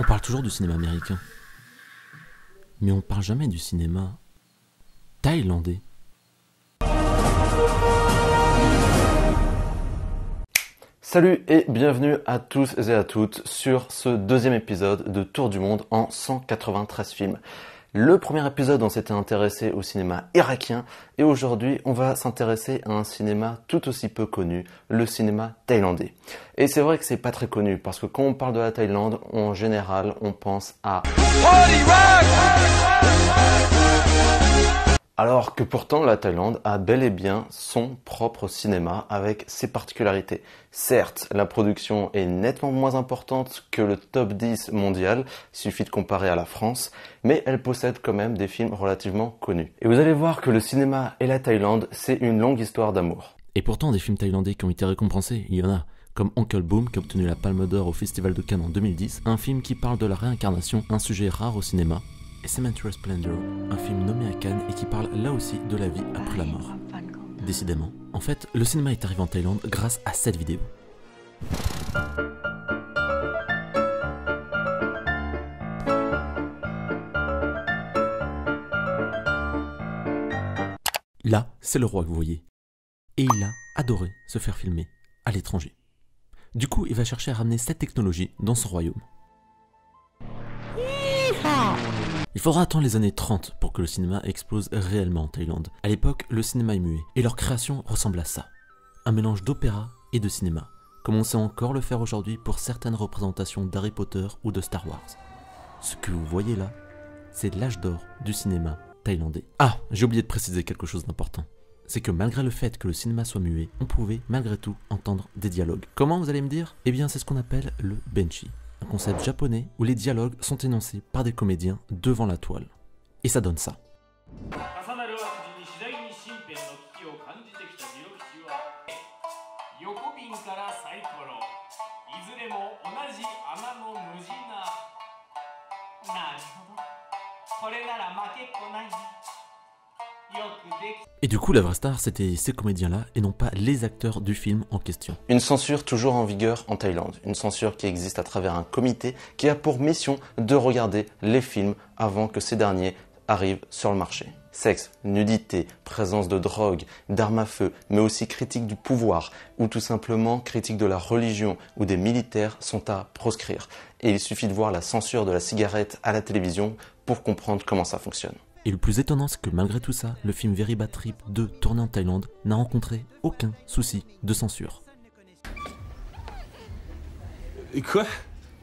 On parle toujours du cinéma américain, mais on parle jamais du cinéma thaïlandais. Salut et bienvenue à tous et à toutes sur ce deuxième épisode de Tour du Monde en 193 films. Le premier épisode, on s'était intéressé au cinéma irakien et aujourd'hui, on va s'intéresser à un cinéma tout aussi peu connu, le cinéma thaïlandais. Et c'est vrai que c'est pas très connu parce que quand on parle de la Thaïlande, en général, on pense à alors que pourtant la Thaïlande a bel et bien son propre cinéma avec ses particularités. Certes, la production est nettement moins importante que le top 10 mondial, il suffit de comparer à la France, mais elle possède quand même des films relativement connus. Et vous allez voir que le cinéma et la Thaïlande, c'est une longue histoire d'amour. Et pourtant, des films thaïlandais qui ont été récompensés, il y en a, comme Uncle Boom qui a obtenu la Palme d'Or au Festival de Cannes en 2010, un film qui parle de la réincarnation, un sujet rare au cinéma, et Cemetery Splendor, un film nommé à Cannes et qui parle là aussi de la vie après la mort. Décidément. En fait, le cinéma est arrivé en Thaïlande grâce à cette vidéo. Là, c'est le roi que vous voyez. Et il a adoré se faire filmer à l'étranger. Du coup, il va chercher à ramener cette technologie dans son royaume. Il faudra attendre les années 30 pour que le cinéma explose réellement en Thaïlande. À l'époque, le cinéma est muet, et leur création ressemble à ça. Un mélange d'opéra et de cinéma, comme on sait encore le faire aujourd'hui pour certaines représentations d'Harry Potter ou de Star Wars. Ce que vous voyez là, c'est l'âge d'or du cinéma thaïlandais. Ah, j'ai oublié de préciser quelque chose d'important. C'est que malgré le fait que le cinéma soit muet, on pouvait malgré tout entendre des dialogues. Comment vous allez me dire? Eh bien c'est ce qu'on appelle le benchi. Un concept japonais où les dialogues sont énoncés par des comédiens devant la toile. Et ça donne ça. Et du coup, la vraie star, c'était ces comédiens-là et non pas les acteurs du film en question. Une censure toujours en vigueur en Thaïlande. Une censure qui existe à travers un comité qui a pour mission de regarder les films avant que ces derniers arrivent sur le marché. Sexe, nudité, présence de drogue, d'armes à feu, mais aussi critique du pouvoir ou tout simplement critique de la religion ou des militaires sont à proscrire. Et il suffit de voir la censure de la cigarette à la télévision pour comprendre comment ça fonctionne. Et le plus étonnant, c'est que malgré tout ça, le film Very Bad Trip 2 tourné en Thaïlande n'a rencontré aucun souci de censure. Et quoi?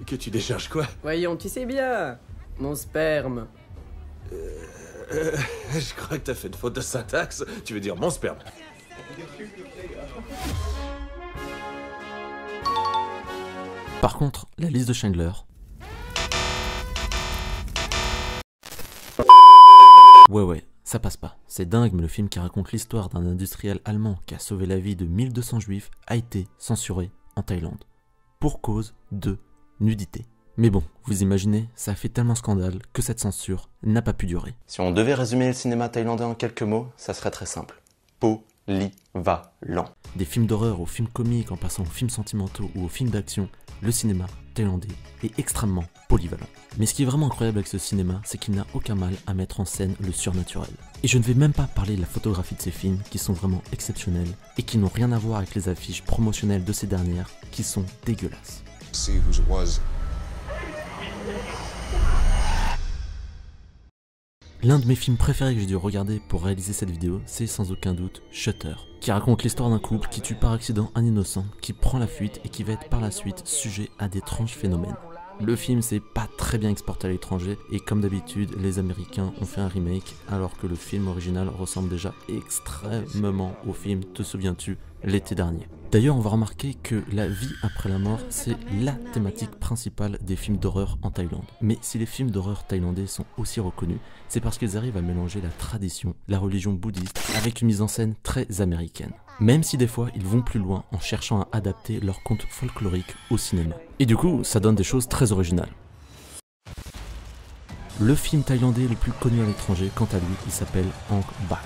Que tu décharges quoi? Voyons, tu sais bien, mon sperme. Je crois que t'as fait une faute de syntaxe. Tu veux dire mon sperme. Par contre, la liste de Schindler... Ouais, ça passe pas. C'est dingue, mais le film qui raconte l'histoire d'un industriel allemand qui a sauvé la vie de 1200 juifs a été censuré en Thaïlande. Pour cause de nudité. Mais bon, vous imaginez, ça a fait tellement scandale que cette censure n'a pas pu durer. Si on devait résumer le cinéma thaïlandais en quelques mots, ça serait très simple. Polyvalent. Des films d'horreur aux films comiques en passant aux films sentimentaux ou aux films d'action, le cinéma thaïlandais est extrêmement polyvalent. Mais ce qui est vraiment incroyable avec ce cinéma, c'est qu'il n'a aucun mal à mettre en scène le surnaturel. Et je ne vais même pas parler de la photographie de ces films qui sont vraiment exceptionnels et qui n'ont rien à voir avec les affiches promotionnelles de ces dernières qui sont dégueulasses. L'un de mes films préférés que j'ai dû regarder pour réaliser cette vidéo, c'est sans aucun doute Shutter, qui raconte l'histoire d'un couple qui tue par accident un innocent, qui prend la fuite et qui va être par la suite sujet à d'étranges phénomènes. Le film s'est pas très bien exporté à l'étranger et comme d'habitude, les Américains ont fait un remake alors que le film original ressemble déjà extrêmement au film Te souviens-tu l'été dernier. D'ailleurs, on va remarquer que la vie après la mort, c'est la thématique principale des films d'horreur en Thaïlande. Mais si les films d'horreur thaïlandais sont aussi reconnus, c'est parce qu'ils arrivent à mélanger la tradition, la religion bouddhiste, avec une mise en scène très américaine. Même si des fois, ils vont plus loin en cherchant à adapter leurs contes folkloriques au cinéma. Et du coup, ça donne des choses très originales. Le film thaïlandais le plus connu à l'étranger, quant à lui, il s'appelle Ong Bak.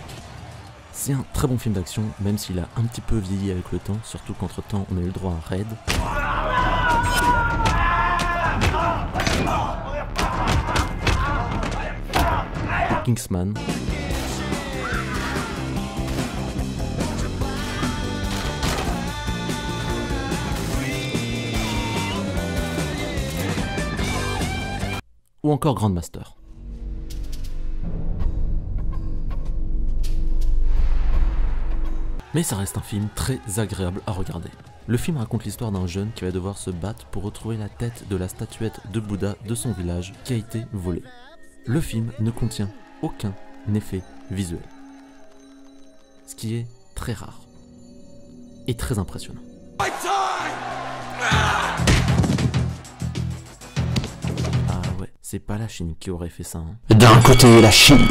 C'est un très bon film d'action, même s'il a un petit peu vieilli avec le temps, surtout qu'entre temps on a eu le droit à Raid. Kingsman, ou encore Grandmaster. Mais ça reste un film très agréable à regarder. Le film raconte l'histoire d'un jeune qui va devoir se battre pour retrouver la tête de la statuette de Bouddha de son village qui a été volée. Le film ne contient aucun effet visuel, ce qui est très rare et très impressionnant. Ah ouais, c'est pas la Chine qui aurait fait ça, hein. D'un côté, la Chine.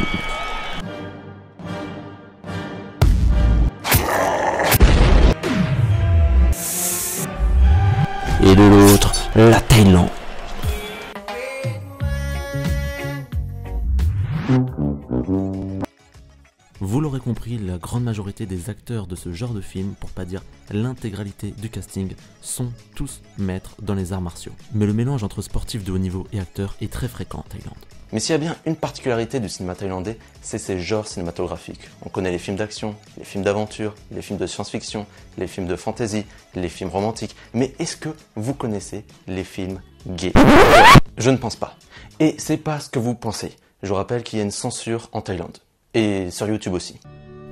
Et de l'autre, la Thaïlande. Vous l'aurez compris, la grande majorité des acteurs de ce genre de film, pour pas dire l'intégralité du casting, sont tous maîtres dans les arts martiaux. Mais le mélange entre sportifs de haut niveau et acteurs est très fréquent en Thaïlande. Mais s'il y a bien une particularité du cinéma thaïlandais, c'est ses genres cinématographiques. On connaît les films d'action, les films d'aventure, les films de science-fiction, les films de fantasy, les films romantiques. Mais est-ce que vous connaissez les films gays? Je ne pense pas. Et c'est pas ce que vous pensez. Je vous rappelle qu'il y a une censure en Thaïlande. Et sur YouTube aussi.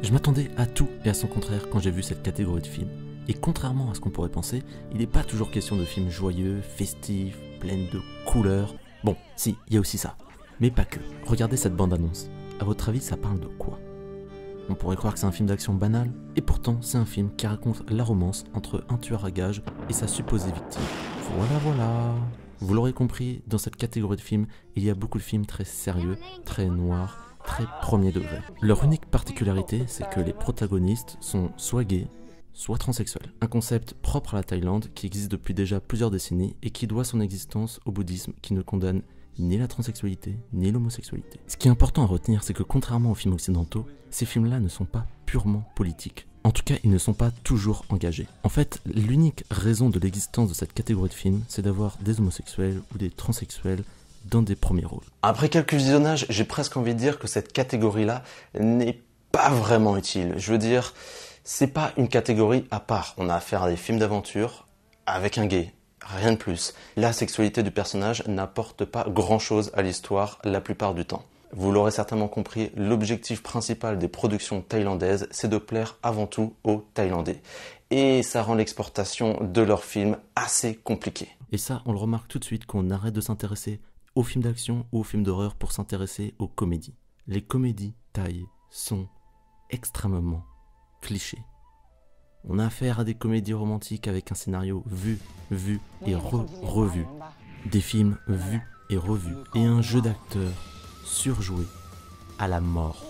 Je m'attendais à tout et à son contraire quand j'ai vu cette catégorie de films. Et contrairement à ce qu'on pourrait penser, il n'est pas toujours question de films joyeux, festifs, pleins de couleurs. Bon, si, il y a aussi ça. Mais pas que. Regardez cette bande-annonce. À votre avis, ça parle de quoi? On pourrait croire que c'est un film d'action banal, et pourtant c'est un film qui raconte la romance entre un tueur à gages et sa supposée victime. Voilà. Vous l'aurez compris, dans cette catégorie de films, il y a beaucoup de films très sérieux, très noirs, très premier degré. Leur unique particularité, c'est que les protagonistes sont soit gays, soit transsexuels. Un concept propre à la Thaïlande qui existe depuis déjà plusieurs décennies et qui doit son existence au bouddhisme qui ne condamne ni la transsexualité, ni l'homosexualité. Ce qui est important à retenir, c'est que contrairement aux films occidentaux, ces films-là ne sont pas purement politiques. En tout cas, ils ne sont pas toujours engagés. En fait, l'unique raison de l'existence de cette catégorie de films, c'est d'avoir des homosexuels ou des transsexuels dans des premiers rôles. Après quelques visionnages, j'ai presque envie de dire que cette catégorie-là n'est pas vraiment utile. Je veux dire, c'est pas une catégorie à part. On a affaire à des films d'aventure avec un gay. Rien de plus. La sexualité du personnage n'apporte pas grand-chose à l'histoire la plupart du temps. Vous l'aurez certainement compris, l'objectif principal des productions thaïlandaises, c'est de plaire avant tout aux Thaïlandais. Et ça rend l'exportation de leurs films assez compliquée. Et ça, on le remarque tout de suite qu'on arrête de s'intéresser aux films d'action ou aux films d'horreur pour s'intéresser aux comédies. Les comédies thaï sont extrêmement clichés. On a affaire à des comédies romantiques avec un scénario vu et revu. Des films vus et revus. Et un jeu d'acteurs surjoué à la mort.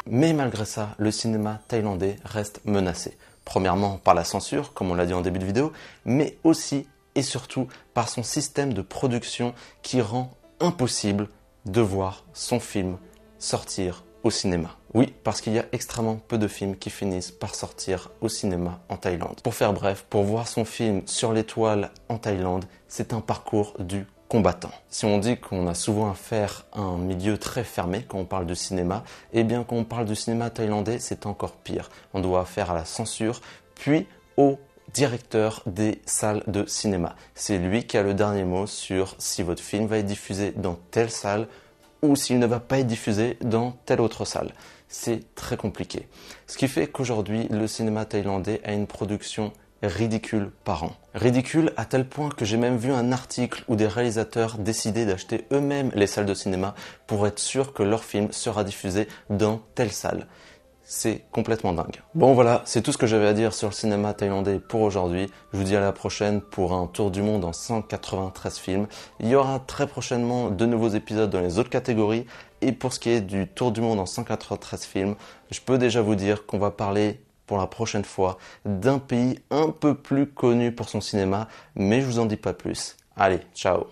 Mais malgré ça, le cinéma thaïlandais reste menacé. Premièrement par la censure, comme on l'a dit en début de vidéo, mais aussi et surtout par son système de production qui rend impossible de voir son film sortir au cinéma. Oui, parce qu'il y a extrêmement peu de films qui finissent par sortir au cinéma en Thaïlande. Pour faire bref, pour voir son film sur l'étoile en Thaïlande, c'est un parcours du combattant. Si on dit qu'on a souvent affaire à un milieu très fermé quand on parle de cinéma, eh bien quand on parle du cinéma thaïlandais, c'est encore pire. On doit affaire à la censure, puis au directeur des salles de cinéma. C'est lui qui a le dernier mot sur si votre film va être diffusé dans telle salle ou s'il ne va pas être diffusé dans telle autre salle. C'est très compliqué. Ce qui fait qu'aujourd'hui, le cinéma thaïlandais a une production ridicule par an. Ridicule à tel point que j'ai même vu un article où des réalisateurs décidaient d'acheter eux-mêmes les salles de cinéma pour être sûr que leur film sera diffusé dans telle salle. C'est complètement dingue. Bon voilà, c'est tout ce que j'avais à dire sur le cinéma thaïlandais pour aujourd'hui. Je vous dis à la prochaine pour un tour du monde en 193 films. Il y aura très prochainement de nouveaux épisodes dans les autres catégories. Et pour ce qui est du tour du monde en 193 films, je peux déjà vous dire qu'on va parler pour la prochaine fois d'un pays un peu plus connu pour son cinéma, mais je vous en dis pas plus. Allez, ciao!